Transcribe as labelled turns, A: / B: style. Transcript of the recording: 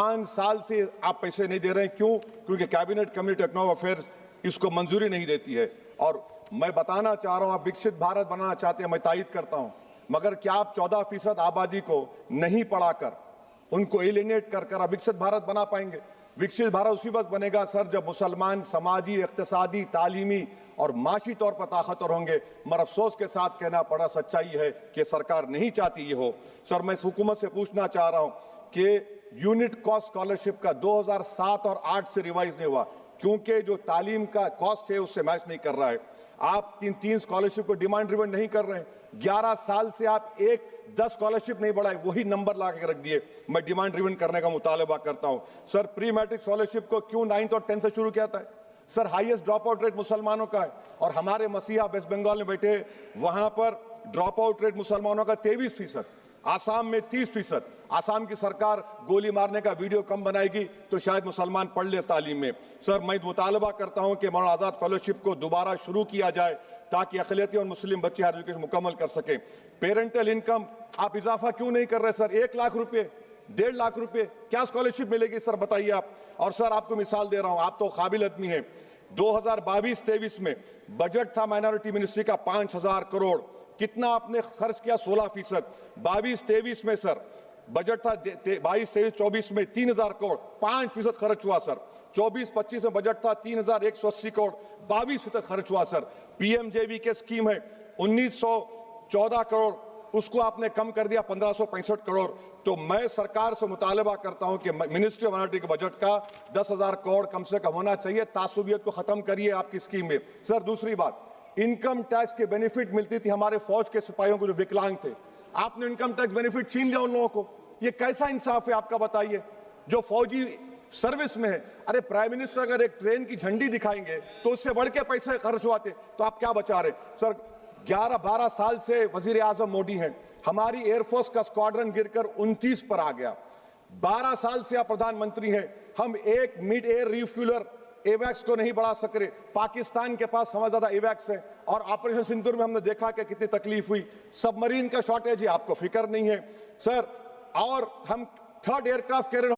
A: 5 साल से आप पैसे नहीं दे रहे हैं, क्यों? क्योंकि कैबिनेट कमेटी इकोनॉमिक अफेयर्स इसको मंजूरी नहीं देती है। और मैं बताना चाह रहा हूं, आप विकसित भारत बनाना चाहते हैं, मैं तायद करता हूं, मगर क्या आप 14% आबादी को नहीं पढ़ाकर, उनको एलिनेट कर विकसित भारत बना पाएंगे? विकसित भारत उसी वक्त बनेगा सर जब मुसलमान समाजी, इक्तिसादी, तालीमी और माशी तौर पर ताकतवर होंगे। मगर अफसोस के साथ कहना पड़ा, सच्चाई है कि सरकार नहीं चाहती ये हो। सर मैं हुकूमत से पूछना चाह रहा हूं कि यूनिट कॉस्ट स्कॉलरशिप का 2007 और 8 से रिवाइज नहीं हुआ, क्योंकि जो तालीम का कॉस्ट है उससे मैच नहीं कर रहा है। आप तीन स्कॉलरशिप को डिमांड ड्रिवन नहीं कर रहे हैं। 11 साल से आप 10 स्कॉलरशिप नहीं बढ़ाए, वही नंबर ला के रख दिए। मैं डिमांड ड्रिवन करने का मुतालबा करता हूं। सर प्री मैट्रिक स्कॉलरशिप को क्यों 9th और 10th से शुरू किया था? Sir highest drop out rate मुसलमानों का है, और हमारे मसीहा वेस्ट बंगाल में बैठे, वहां पर ड्रॉप आउट रेट मुसलमानों का 23%, आसाम में 30%। आसाम की सरकार गोली मारने का वीडियो कम बनाएगी तो शायद मुसलमान पढ़ ले तालीम में। सर मैं मुतालबा करता हूं कि मौलाना आजाद फेलोशिप को दोबारा शुरू किया जाए ताकि अक़लियती और मुस्लिम बच्चे हायर एजुकेशन मुकम्मल कर सके। पेरेंटल इनकम आप इजाफा क्यों नहीं कर रहे सर? 1 लाख रुपए, 1.5 लाख रुपए क्या स्कॉलरशिप मिलेगी सर, बताइए आप। और सर आपको मिसाल दे रहा हूं, आप तो काबिल आदमी हैं। 2022-23 में बजट था माइनॉरिटी मिनिस्ट्री का 5000 करोड़, कितना आपने खर्च किया? 16%। 22-23 में सर बजट था 22-23-24 में 3000 करोड़, 5% खर्च हुआ सर। 24-25 में बजट था 3180 करोड़, 22% खर्च हुआ सर। पीएमजेवी के स्कीम है 1914 करोड़, उसको आपने कम कर दिया 1565 करोड़। तो मैं सरकार से मुतालबा करता हूं कि मिनिस्ट्री ऑफ माइनॉरिटी के बजट का 10,000 करोड़ कम से कम होना चाहिए। तासुबियत को खत्म करिए आपकी स्कीम में। सर दूसरी बात, इनकम टैक्स के बेनिफिट मिलती थी हमारे फौज के सिपाहियों को जो विकलांग थे, आपने इनकम टैक्स बेनिफिट छीन लिया उन लोगों को। ये कैसा इंसाफ है आपका, बताइए? जो फौजी सर्विस में है, अरे प्राइम मिनिस्टर अगर एक ट्रेन की झंडी दिखाएंगे तो उससे बढ़ के पैसे खर्च हुआते, तो आप क्या बचा रहे? सर 11-12 साल से वजीर आजम मोदी हैं, हमारी एयरफोर्स का स्क्वाड्रन गिरकर 29 पर आ गया। 12 साल से आप प्रधानमंत्री हैं, हम एक मिड एयर रिफ्यूलर एवैक्स को नहीं बढ़ा सक रहे। पाकिस्तान के पास हमें ज्यादा एवैक्स है, और ऑपरेशन सिंदूर में हमने देखा कि कितनी तकलीफ हुई। सबमरीन का शॉर्टेज है, आपको फिक्र नहीं है सर। और हम 3rd एयरक्राफ्ट कैरियर